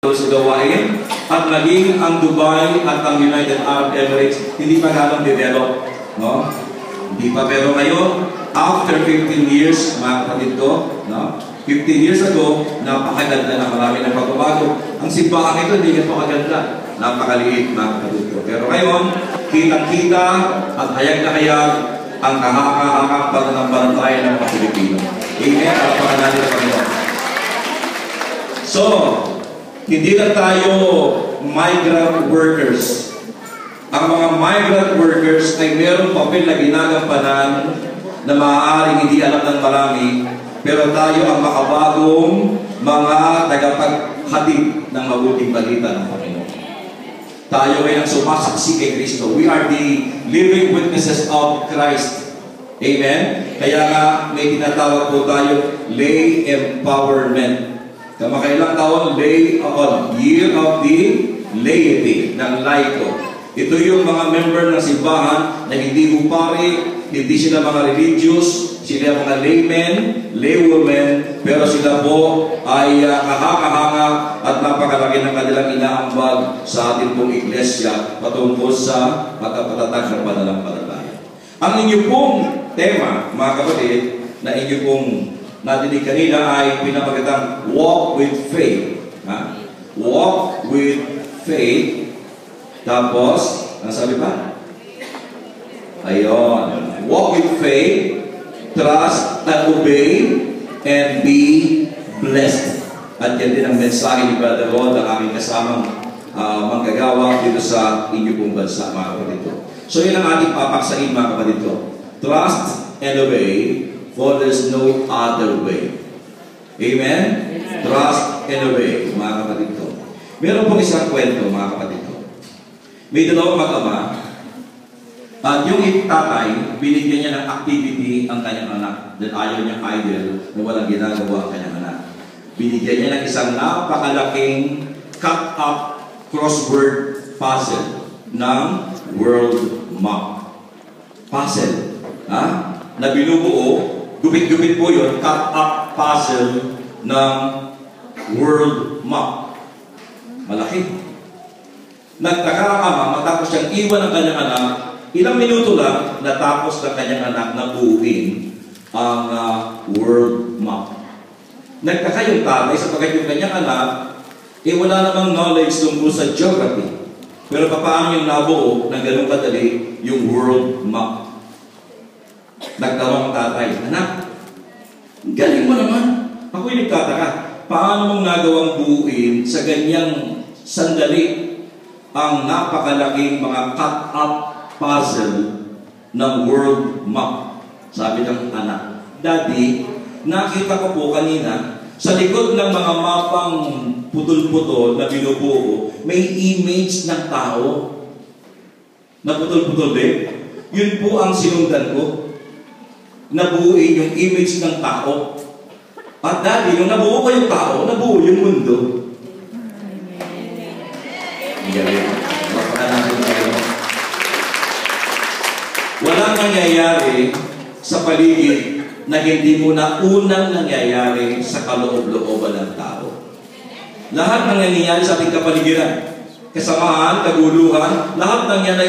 sa gawain at naging ang Dubai at ang United Arab Emirates hindi pa ganong develop, no? Hindi pa, pero ngayon after 15 years, mga kapatid ko, no? 15 years ago, napakaganda na, marami ng pagbabago. Ang simbahan ito hindi ito kaganda, napakaliit, mga kapatid ko. Pero ngayon, kitang-kita at hayag na hayag ang kahaka-hakang pananampalataya ng mga Pilipino. Amen. At pangalan ng Panginoon. So, hindi na tayo migrant workers. Ang mga migrant workers ay mayroong papel na ginagampanan na maaaring hindi alam ng marami, pero tayo ang makabagong mga tagapaghatid ng mabuting balita ng Panginoon. Tayo ay ang sumasaksi kay Kristo. We are the living witnesses of Christ. Amen? Kaya nga may tinatawag po tayo lay empowerment. Kamakailang taon, Year of the Laity, ng laiko. Ito yung mga member ng simbahan na hindi upari, hindi sila mga religious, sila mga laymen, laywomen, pero sila po ay kahanga-hanga at napakalaki ng kanilang inaambag sa ating pong iglesia patungkol sa pagkapatatag ng pananampalataya. Ang inyong pong tema, mga kapatid, na inyong pong natinig kanina ay pinamagatang walk with faith. Ha? Walk with faith. Tapos, ano sabi pa? Ayun. Walk with faith, trust and obey, and be blessed. At yan din ang mensahe ni Brother Rod, ang aming kasamang manggagawa dito sa inyong pong bansa, mga kapatid ko. So, yun ang ating papaksain, mga kapatid ko. Trust and obey, for there's no other way. Amen? Trust and obey, mga kapatid ko. Meron pong isang kwento, mga kapatid ko. May dalawang mag-ama, at yung tatay, binigyan niya ng activity ang kanyang anak dahil ayaw niyang idol na walang ginagawa ang kanyang anak. Binigyan niya ng isang napakalaking cut-up crossword puzzle ng world map. Puzzle. Ha? Na binubuo, gupit-gupit po yun, cut-up puzzle ng world map. Malaki. Nagtaka ang ama, matapos siyang iwan ng kanyang anak, ilang minuto lang, natapos ng kanyang anak na buuin ang world map. Nagtaka yung tatay sapagkat yung kanyang anak, wala namang knowledge tungkol sa geography. Pero paano yung nabuo ng ganun kadali yung world map? Nagtanong ang tatay, anak, galing mo naman. Ako'y nagtataka, paano mong nagawang buuin sa ganyang sandali ang napakalaking mga cut-up puzzle ng world map? Sabi ng anak, Daddy, nakita ko po kanina, sa likod ng mga mapang putol-putol na binubuo, may image ng tao na putol-putol din. Yun po ang sinundan ko. Nabuuin yung image ng tao. At Daddy, nung nabuo ko yung tao, nabuo yung mundo. Walang nangyayari sa paligid na hindi muna unang nangyayari sa kaloob-looban ng tao. Lahat ng nangyayari sa ating kapaligiran, kasamahan, kaguluhan, lahat ng yan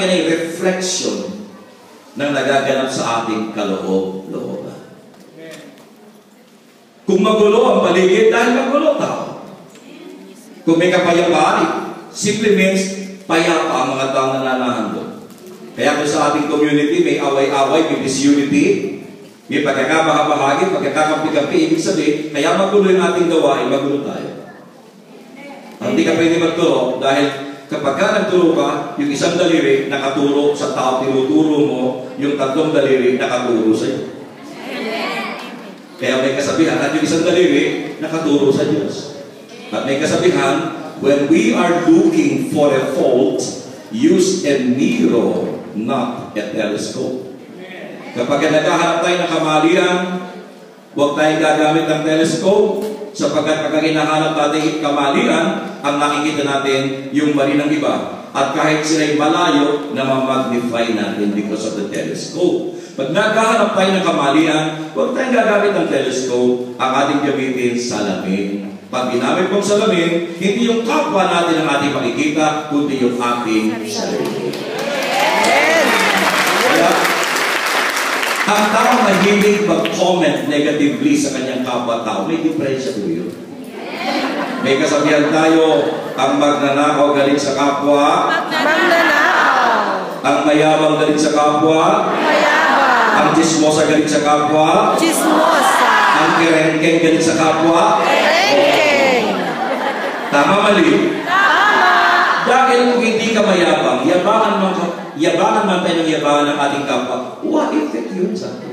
ay reflection ng nagaganap sa ating kaloob-looban. Kung magulo ang paligid, dahil magulo tao. Kung may kapayapaan, simply means payapa ang mga taong nananahan doon. Kaya kung sa ating community may away-away, may disunity, may pagkakabahagi, pagkakakampi-kampi, ibig sabihin, kaya magulo yung ating gawain, magulo tayo. Hindi ka pwede magturo dahil kapag ka nagturo ka, yung isang daliri nakaturo sa tao, tinuturo mo, yung tatlong daliri nakaturo sa iyo. Kaya may kasabihan at yung isang daliri nakaturo sa Diyos. At may kasabihan, when we are looking for a fault, use a mirror, not a telescope. Kapag naghahanap tayo ng kamalian, huwag tayong gagamit ng telescope, sapagkat kapag hinahanap natin kamalian, ang nakikita natin yung mali ng iba. At kahit sila'y malayo, na ma-magnify natin because of the telescope. Pag naghahanap tayo ng kamalian, huwag tayong gagamit ng telescope, ang ating gamitin salamin. Pag ginamit mong salamin, hindi yung kapwa natin ang ating makikita, kundi yung ating sarili. Kaya, ang tao mahilig mag-comment negatively sa kanyang kapwa-tao, may diferensya po yun. May kasabihan tayo, ang magnanakaw galing sa kapwa, ang mayabang galing sa kapwa, ang chismosa galing sa kapwa, ang kirengkeng galing sa kapwa. Tama, mali? Tama! Dahil kung hindi ka mayabang, yabangan man tayo ng yabangan ng ating kapwa, what effect yun sa atin?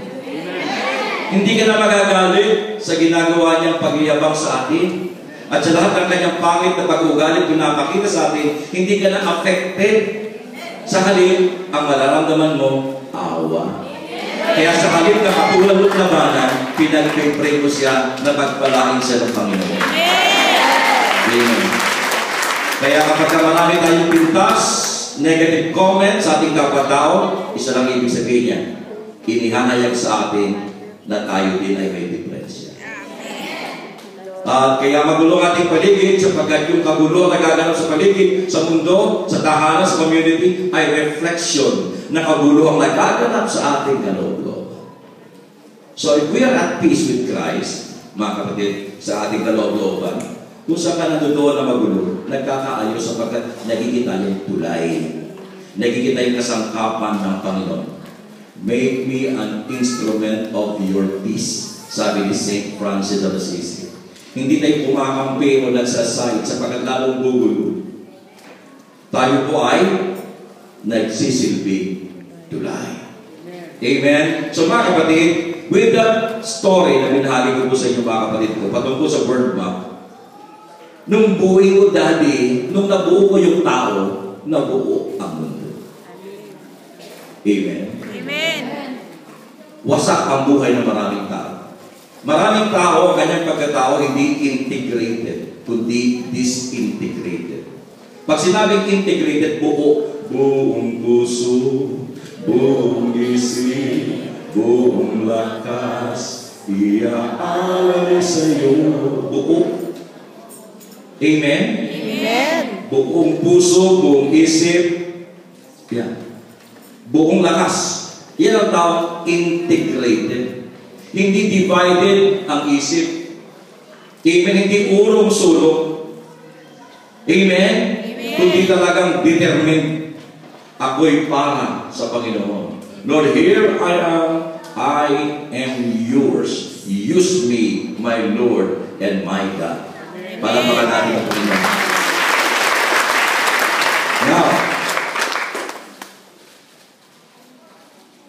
Hindi ka na magagalit sa ginagawa niyang pagyabang sa atin. At sa lahat ng kanyang pangit na pag-ugali pinapakita sa atin, hindi ka na affected. Sa halip, ang mararamdaman mo, awa. Kaya sa halip na katulad ng labanan, pinag-pray mo siya na pagpalain siya ng Panginoon. Amen. Kaya kapag marami tayong pintas, negative comment sa ating kapwa-tao, isa lang ibig sabihin niya, inihanayag sa atin na tayo din ay may diferensya. Kaya magulo ang ating paligid sapagkat yung kagulo na nagaganap sa paligid, sa mundo, sa tahanan, sa community, ay reflection na kagulo ang nagaganap sa ating kaloob-loob. So if we are at peace with Christ, mga kapatid, sa ating kaloob-looban, kung saan ka nandoon na magulo, nagkakaayos sapagkat nagkikita yung tulay. Nagkikita yung kasangkapan ng Panginoon. Make me an instrument of your peace, sabi ni St. Francis of Assisi. Hindi tayo kumakampi o nagsasayit sapagkat lalong gugulo. Tayo po ay nagsisilbing tulay. Amen? So mga kapatid, with that story na binahagi ko po sa inyo mga kapatid ko, patungkol sa word map, nung buhay ko dati, nung nabuo ko yung tao, nabuo ang mundo. Amen? Amen. Wasak ang buhay ng maraming tao. Maraming tao, ang kanyang pagkatao, hindi integrated, kundi disintegrated. Pag sinabing integrated, buong puso, buong isip, buong lakas, iaalay sa iyo. Buo. Amen? Amen. Buong puso, buong isip, yan. Buong lakas. Yan ang tawag integrated. Hindi divided ang isip. Amen? Hindi urong-sulong. Amen? Amen? Kundi talagang determined. Ako'y para sa Panginoon. Lord, here I am yours. Use me, my Lord and my God. Para baka natin ang Panginoon. Now,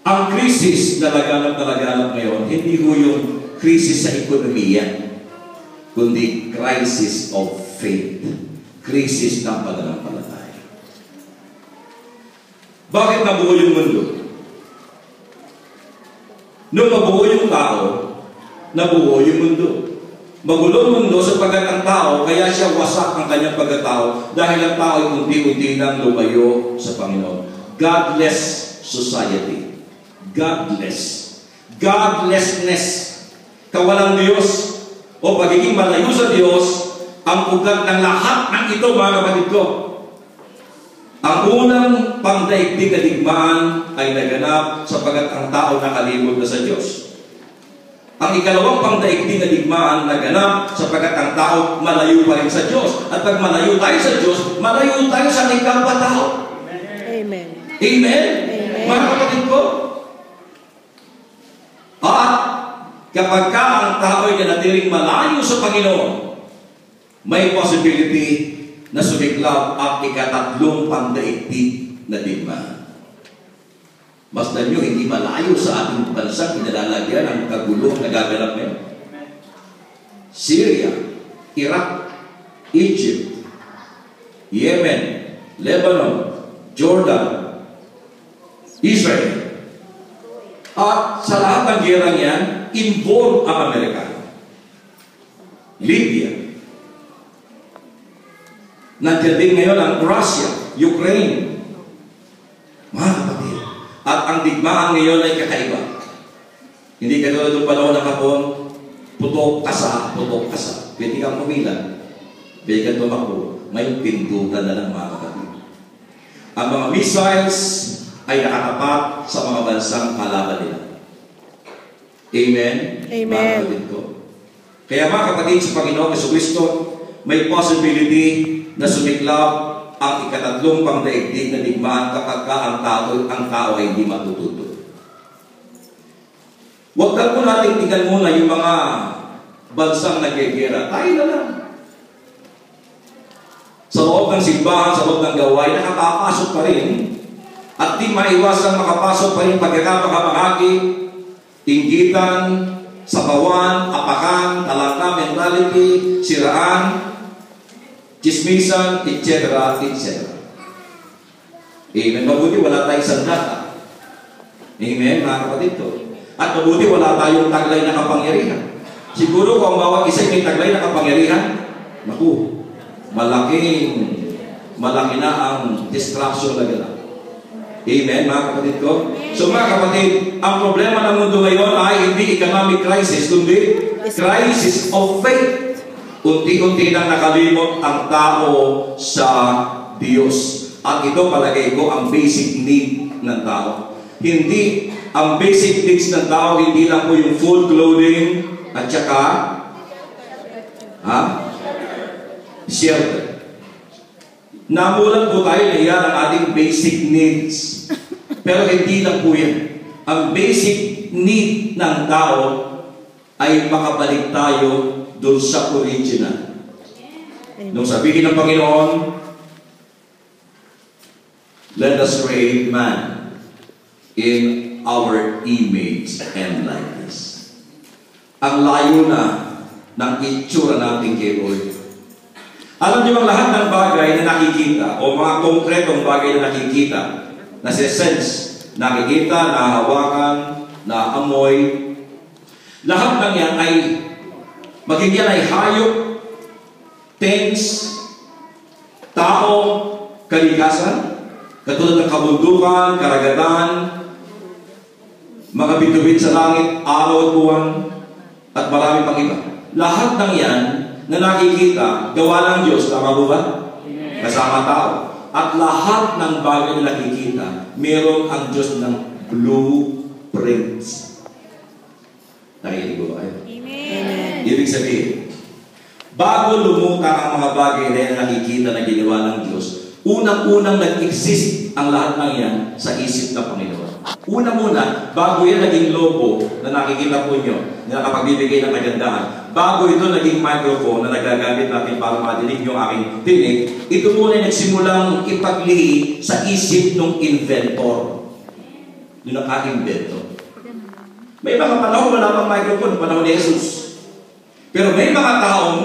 ang krisis na laganap ngayon, hindi ho yung krisis sa ekonomiya, kundi crisis of faith. Krisis ng pananampalataya. Bakit nabuo yung mundo? Nung mabuo yung tao, nabuo yung mundo. Magulo ang mundo sapagkat ang tao, kaya siya wasak ang kanyang pagkatao dahil ang tao ay unti-unti nang lumayo sa Panginoon. Godless society. Godless. Godlessness. Kawalang Diyos o pagiging malayo sa Diyos ang ugat ng lahat ng ito, mga kapatid ko. Ang unang pangdaigdig na digmaan ay naganap sapagkat ang tao nakalimot na sa Diyos. Ang ikalawang pangdaigdig na digmaan naganap sapagkat ang tao malayo pa rin sa Diyos. At pag malayo tayo sa Diyos, malayo tayo sa ating kapwa-tao. Amen. Amen? Amen. Mga kapatid ko, at kapag ka ang tao ay nanatiling malayo sa Panginoon, may possibility na sumiklab ang ikatatlong pangdaigdig na digmaan. Masdan nyo, hindi malayo sa ating bansang kinalalagyan ang kagulong nagaganap ngayon. Syria, Iraq, Egypt, Yemen, Lebanon, Jordan, Israel. At sa lahat ng gerang yan, involved ang Amerika. Libya. Nandiyan din ngayon ang Russia, Ukraine. Mga kapatid. At ang digmaan ngayon ay kakaiba. Hindi katulad ng panahon ng Hapon, putok kasa, putok kasa. pwede kang pumilan, pwede kang tumakbo, may pindutan na lang mga kapatid. Ang mga missiles ay nakatapat sa mga bansang kalaban nila. Amen? Amen. Mga kapatid ko. Kaya mga kapatid sa Panginoong Jesucristo, may possibility na sumiklab ang ikatatlong pangdaigdig na digmaan kapag ang tao ay hindi matututo. Huwag lang po natin tingnan muna yung mga bansang nagigera. Tayo na lang. Sa loob ng simbahan, sa loob ng gawain, nakapapasok pa rin. At di maiwasang makapasok pa rin pagkakapakamahagi, inggitan, sabawan, apakan, talangka, mentality, siraan, chismisan, etc. etc. Amen. Mabuti wala tayong sandata. Amen, mga kapatid ko. At mabuti wala tayong taglay na kapangyarihan. Siguro kung ang bawat isa may taglay na kapangyarihan, naku, malaki na ang distraction na gano'n. Amen, mga kapatid ko. So mga kapatid, ang problema ng mundo ngayon ay hindi economic crisis, kundi crisis of faith. Unti-unti nang nakalimot ang tao sa Diyos. At ito palagay ko ang basic need ng tao. Hindi, ang basic needs ng tao, hindi lang po yung food, clothing, at saka shelter. Namulan po tayo na yan ang ating basic needs. Pero hindi lang po yan. Ang basic need ng tao ay makabalik tayo doon sa original. Nung sabihin ng Panginoon, let us create man in our image and likeness. Ang layo na ng itsura natin kay Lord. Alam niyo bang lahat ng bagay na nakikita o mga konkretong bagay na nakikita, na sense, nakikita, nahawakan, naamoy, lahat ng yan ay maging yan ay hayop, things, tao, kalikasan, katulad ng kabundukan, karagatan, mga bituin sa langit, araw at buwan, at marami pang iba. Lahat ng yan na nakikita, gawa ng Diyos, tama po ba? Kasama tao. At lahat ng bagay na nakikita, meron ang Diyos ng blueprints. Nakikinig ko ba kayo? Amen. Ibig sabihin, bago lumutang ang mga bagay na nakikita na ginawa ng Diyos, unang-unang nag-exist ang lahat ng yan sa isip ng Panginoon. Una-muna, bago yan naging logo na nakikita po nyo, na nakapagbibigay ng kagandahan, bago ito naging microphone na nagagamit natin para madinig yung aking tinig, ito muna nagsimulang ipaglihi sa isip ng inventor. Yung naka-inventor. May mga panahon wala pang microphone, panahon ni Jesus. Pero may mga taong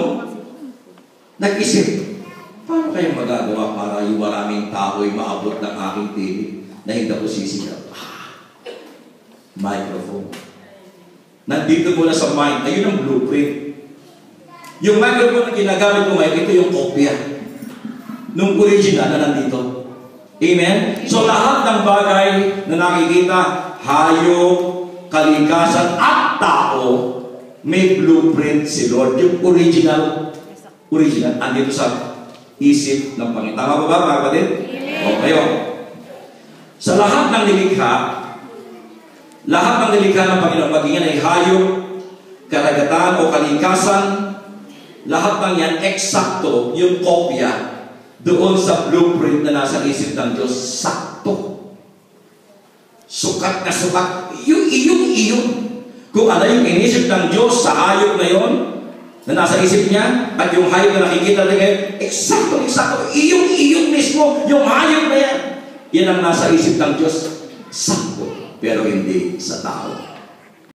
nag-isip, paano kayong magagawa para yung maraming tao ay maabot ng aking tinig na hindi ako sisigaw? Microphone. Nandito mula sa mind, ayun ang blueprint. Yung microphone na ginagamit ko ngayon, ito yung kopya nung original na nandito. Amen? So lahat ng bagay na nakikita, hayop, kalikasan, at tao, may blueprint si Lord. Yung original, andito sa isip ng Panginoon. Tama ba mga kapatid? O kayo. Sa lahat ng nilikha ng Panginoon, maging yan ay hayop, karagatan o kalikasan, lahat ng yan, eksakto, yung kopya, doon sa blueprint na nasa isip ng Diyos, sakto. Sukat na sukat. Iyong. Kung ano yung inisip ng Diyos sa hayop na yon, na nasa isip niya, at yung hayop na nakikita na ngayon, eksakto. Iyong mismo, yung hayop na yan. Yan ang nasa isip ng Diyos, sakto. Pero hindi sa tao.